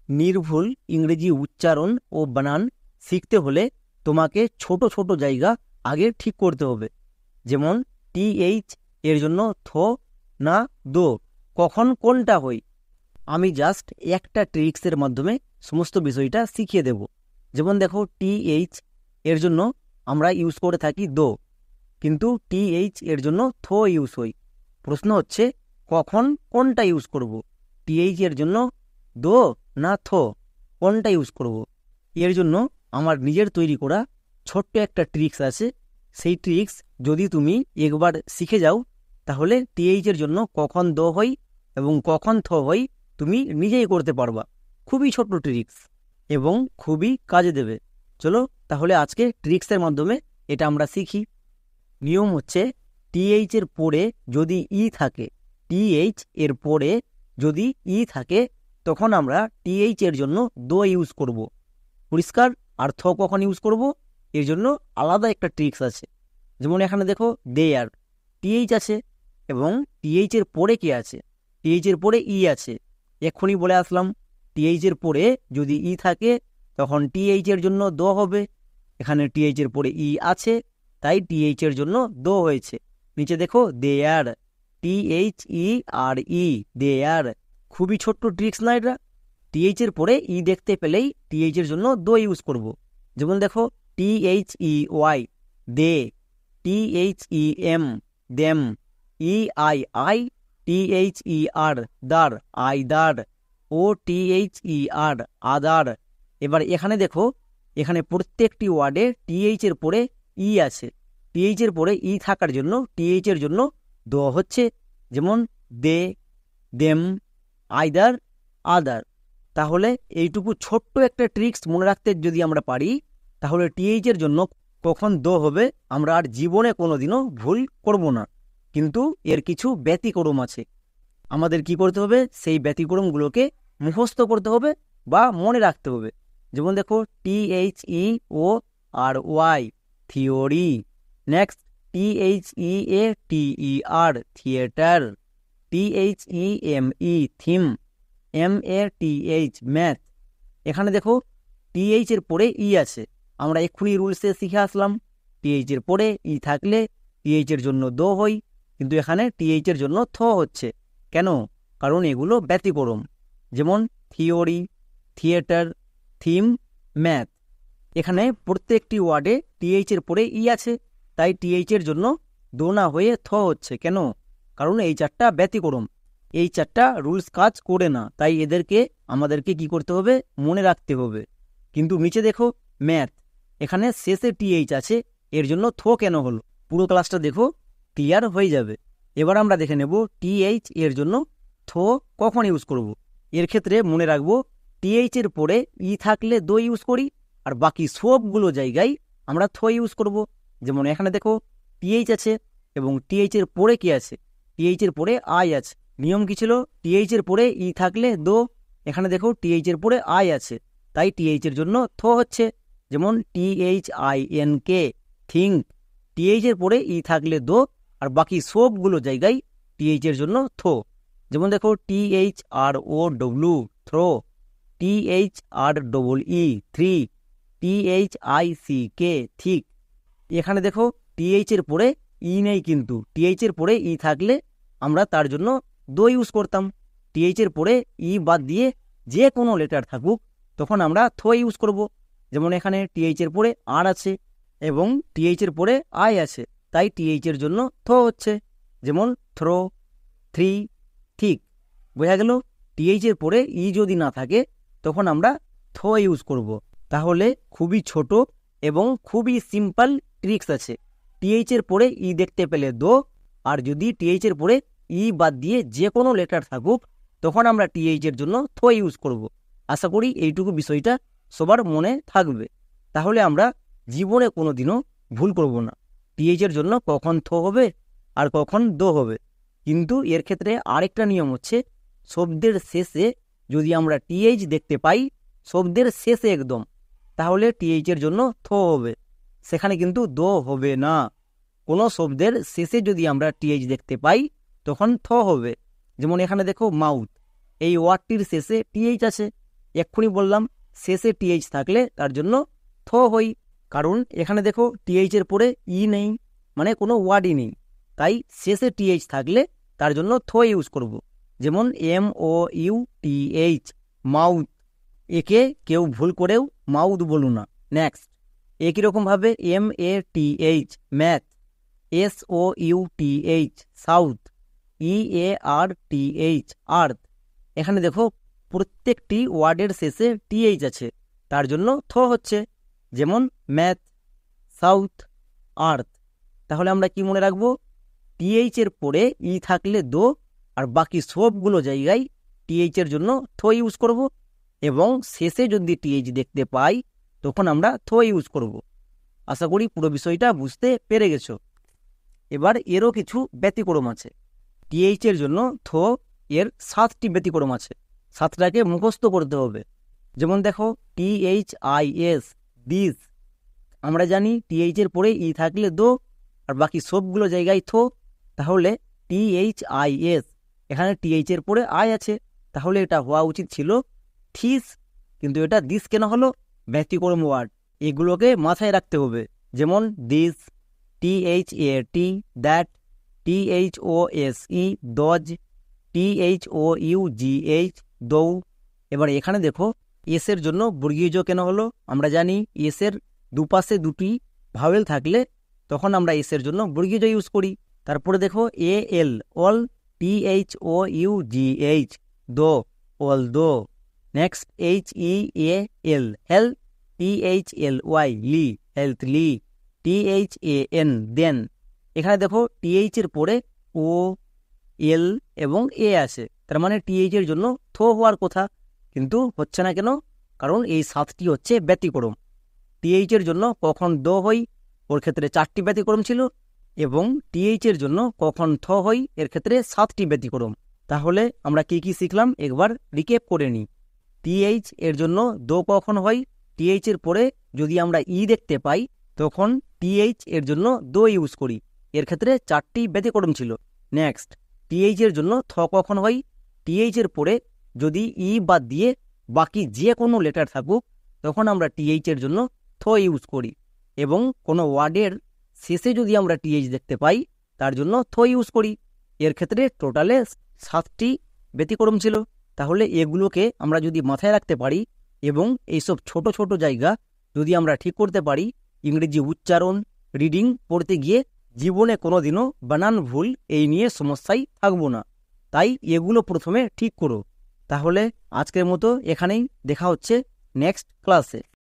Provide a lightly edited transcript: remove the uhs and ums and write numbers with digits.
নির্ভুল ইংরেজি উচ্চারণ ও বানান শিখতে হলে তোমাকে ছোট ছোট জায়গা আগে ঠিক করতে হবে। যেমন টিএইচ এর জন্য থ না দো, কখন কোনটা হয়। আমি জাস্ট একটা ট্রিক্সের মাধ্যমে সমস্ত বিষয়টা শিখিয়ে দেব। যেমন দেখো, টিএইচ এর জন্য আমরা ইউজ করে থাকি দো, কিন্তু টিএইচ এর জন্য থ ইউজ হই। প্রশ্ন হচ্ছে কখন কোনটা ইউজ করব, টিএইচ এর জন্য দো না থ, কোনটা ইউজ করব। এর জন্য আমার নিজের তৈরি করা ছোট্ট একটা ট্রিক্স আছে। সেই ট্রিক্স যদি তুমি একবার শিখে যাও, তাহলে টিএইচ এর জন্য কখন দো হয় এবং কখন থ হয় তুমি নিজেই করতে পারবা। খুবই ছোট্ট ট্রিক্স এবং খুবই কাজে দেবে। চলো তাহলে আজকে ট্রিক্সের মাধ্যমে এটা আমরা শিখি। নিয়ম হচ্ছে, টিএইচ এর পরে যদি ই থাকে, টিএইচ এর পরে যদি ই থাকে, তখন আমরা টিএইচ এর জন্য দো ইউজ করব। পরিষ্কার? আর থ কখন ইউজ করব, এর জন্য আলাদা একটা ট্রিক্স আছে। যেমন এখানে দেখো, দেয়ার টিএইচ আছে এবং টিএইচ এর পরে কি আছে, টিএইচ এর পরে ই আছে। এক্ষুনি বলে আসলাম, টিএইচ এর পরে যদি ই থাকে তখন টিএইচ এর জন্য দো হবে। এখানে টিএইচ এর পরে ই আছে, তাই টিএইচ এর জন্য দো হয়েছে। নিচে দেখো, দেয়ার টিএইচ ই আর ই, দেয়ার। খুবই ছোট্ট ট্রিক্স না এটা? টিএইচ এর পরে ই দেখতে পেলেই টিএইচ এর জন্য দো ইউজ করব। যেমন দেখো, T H E Y they, T H E M them, E I I, T H E R there I দার, ও টিএইচ ই আর আদার। এবার এখানে দেখো, এখানে প্রত্যেকটি ওয়ার্ডে টিএইচ এর পরে ই আছে। টিএইচ এর পরে ই থাকার জন্য টিএইচ এর জন্য দো হচ্ছে। যেমন দে, দেম, আইদার, আদার। তাহলে এইটুকু ছোট্ট একটা ট্রিক্স মনে রাখতে যদি আমরা পারি, তাহলে টিএইচ এর জন্য কখন দো হবে আমরা আর জীবনে কোনোদিনও ভুল করব না। কিন্তু এর কিছু ব্যতিক্রম আছে। আমাদের কি করতে হবে, সেই ব্যতিক্রমগুলোকে মুখস্থ করতে হবে বা মনে রাখতে হবে। যেমন দেখো, T H E O R Y theory, next T H E A T E R theatre, T H E M E theme, M A T H math. এখানে দেখো, টিএইচ এর পরে ই আছে। আমরা এক্ষুনি রুলসে শিখে আসলাম, টিএইচ এর পরে ই থাকলে টিএইচ এর জন্য দো হই, কিন্তু এখানে টিএইচ এর জন্য থ হচ্ছে। কেন? কারণ এগুলো ব্যতিক্রম। যেমন থিওরি, থিয়েটার, থিম, ম্যাথ। এখানে প্রত্যেকটি ওয়ার্ডে টিএইচ এর পরে ই আছে, তাই টিএইচ এর জন্য দো না হয়ে থ হচ্ছে। কেন? কারণ এই চারটা ব্যতিক্রম, এই চারটা রুলস কাজ করে না, তাই এদেরকে আমাদেরকে কি করতে হবে, মনে রাখতে হবে। কিন্তু নিচে দেখো, ম্যাথ, এখানে শেষে টিএইচ আছে, এর জন্য থ কেন হলো? পুরো ক্লাসটা দেখো, ক্লিয়ার হয়ে যাবে। এবার আমরা দেখে নেব টিএইচ এর জন্য থ কখন ইউজ করব। এর ক্ষেত্রে মনে রাখবো, টিএইচ এর পরে ই থাকলে দো ইউজ করি, আর বাকি সবগুলো জায়গায় আমরা থ ইউজ করব। যেমন এখানে দেখো, টিএইচ আছে এবং টিএইচ এর পরে কি আছে, টিএইচ এর পরে আই আছে। নিয়ম কি ছিল, টিএইচ এর পরে ই থাকলে দো। এখানে দেখো, টিএইচ এর পরে আই আছে, তাই টিএইচ এর জন্য থ হচ্ছে। যেমন TH I N K think, TH এর পরে ই থাকলে দো, আর বাকি সবগুলো জায়গায় টিএইচ এর জন্য থ। যেমন দেখো, TH R O W throw, TH R double E three, TH I C K thick. এখানে দেখো, টিএইচ এর পরে ই নেই, কিন্তু টিএইচ এর পরে ই থাকলে আমরা তার জন্য দো ইউজ করতাম। টিএইচ এর পরে ই বাদ দিয়ে যে কোনো লেটার থাকুক, তখন আমরা থ ইউজ করব। যেমন এখানে টিএইচ এর পরে আর আছে এবং টিএইচ এর পরে আই আছে, তাই টিএইচ এর জন্য থ হচ্ছে। যেমন থ্রো, থ্রি, ঠিক। বোঝা গেল? টিএইচ এর পরে ই যদি না থাকে, তখন আমরা থ ইউজ করব। তাহলে খুবই ছোট এবং খুবই সিম্পল ট্রিক্স আছে। টিএইচ এর পরে ই দেখতে পেলে দো, আর যদি টিএইচ এর পরে ই বাদ দিয়ে যে কোনো লেটার থাকুক, তখন আমরা টিএইচ এর জন্য থ ইউজ করব। আশা করি এইটুকু বিষয়টা সবার মনে থাকবে। তাহলে আমরা জীবনে কোনোদিনও ভুল করব না। টিএইচ এর জন্য কখন থ হবে আর কখন দো হবে। কিন্তু এর ক্ষেত্রে আরেকটা নিয়ম হচ্ছে, শব্দের শেষে যদি আমরা টিএইচ দেখতে পাই, শব্দের শেষে একদম, তাহলে টিএইচ এর জন্য থ হবে, সেখানে কিন্তু দো হবে না। কোনো শব্দের শেষে যদি আমরা টিএইচ দেখতে পাই, তখন থ হবে। যেমন এখানে দেখো, মাউথ, এই ওয়ার্ডটির শেষে টিএইচ আছে, এক্ষুনি বললাম শেষে টিএইচ থাকলে তার জন্য থ হই, কারণ এখানে দেখো টিএইচ এর পরে ই নেই, মানে কোনো ওয়ার্ডই নেই, তাই শেষে টিএইচ থাকলে তার জন্য থ ইউজ করব। যেমন MOUTH, মাউথ, একে কেউ ভুল করেও মাউথ বলো না। নেক্সট, একই রকমভাবে MATH, math, SOUTH, south, EARTH, আর্থ। এখানে দেখো প্রত্যেকটি ওয়ার্ডের শেষে টিএইচ আছে, তার জন্য থ হচ্ছে। যেমন ম্যাথ, সাউথ, আর্থ। তাহলে আমরা কি মনে রাখবো? টিএইচ এর পরে ই থাকলে দো, আর বাকি সবগুলো জায়গায় টিএইচ এর জন্য থ ইউজ করব, এবং শেষে যদি টিএইচ দেখতে পাই তখন আমরা থ ইউজ করব। আশা করি পুরো বিষয়টা বুঝতে পেরে গেছো। এবার এরও কিছু ব্যতিক্রম আছে। টিএইচ এর জন্য থ এর 7টি ব্যতিক্রম আছে, 7টাকে মুখস্থ করতে হবে। যেমন দেখো THIS, দিস। আমরা জানি টিএইচ এর পরে ই থাকলে দো, আর বাকি সবগুলো জায়গায় থ। তাহলে THIS, এখানে টিএইচ এর পরে আই আছে, তাহলে এটা হওয়া উচিত ছিল থিস, কিন্তু এটা দিস কেন হলো? ব্যতিক্রম ওয়ার্ড, এগুলোকে মাথায় রাখতে হবে। যেমন this, THAT, that, THOSE, দজ, THOUGH, দৌ। এবার এখানে দেখো এস এর জন্য বর্গীয় জ কেন হলো? আমরা জানি এস এর দুপাশে দুটি ভাওয়েল থাকলে তখন আমরা এস এর জন্য বর্গীয় জ ইউজ করি। তারপরে দেখো AL, অল, THOUGH, দো, অল দো। নেক্সট HEAL, হেল, THLY, লি, হেলথ লি, THAN, দেন। এখানে দেখো টিএইচ এর পরে ও, এল এবং এ আছে, তার মানে টিএইচ এর জন্য থ হওয়ার কথা, কিন্তু হচ্ছে না কেন? কারণ এই 7টি হচ্ছে ব্যতিক্রম। টিএইচ এর জন্য কখন দ হই, ওর ক্ষেত্রে 4টি ব্যতিক্রম ছিল, এবং টিএইচ এর জন্য কখন থ হই, এর ক্ষেত্রে 7টি ব্যতিক্রম। তাহলে আমরা কি কি শিখলাম একবার রিক্যাপ করে নিই। টিএইচ এর জন্য দো কখন হয়? টিএইচ এর পরে যদি আমরা ই দেখতে পাই তখন টিএইচ এর জন্য দো ইউজ করি, এর ক্ষেত্রে 4টি ব্যতিক্রম ছিল। নেক্সট, টিএইচ এর জন্য থ কখন হয়? টিএইচ এর পরে যদি ই বাদ দিয়ে বাকি যে কোনো লেটার থাকুক তখন আমরা টিএইচ এর জন্য থ ইউজ করি, এবং কোনো ওয়ার্ডের শেষে যদি আমরা টিএইচ দেখতে পাই তার জন্য থ ইউজ করি। এর ক্ষেত্রে টোটালে 7টি ব্যতিক্রম ছিল। তাহলে এগুলোকে আমরা যদি মাথায় রাখতে পারি এবং এইসব ছোট ছোট জায়গা যদি আমরা ঠিক করতে পারি, ইংরেজি উচ্চারণ, রিডিং পড়তে গিয়ে জীবনে কোনোদিনও বানান ভুল এই নিয়ে সমস্যায় থাকবো না। তাই এগুলো প্রথমে ঠিক করো। তাহলে আজকের মতো এখানেই, দেখা হচ্ছে নেক্সট ক্লাসে।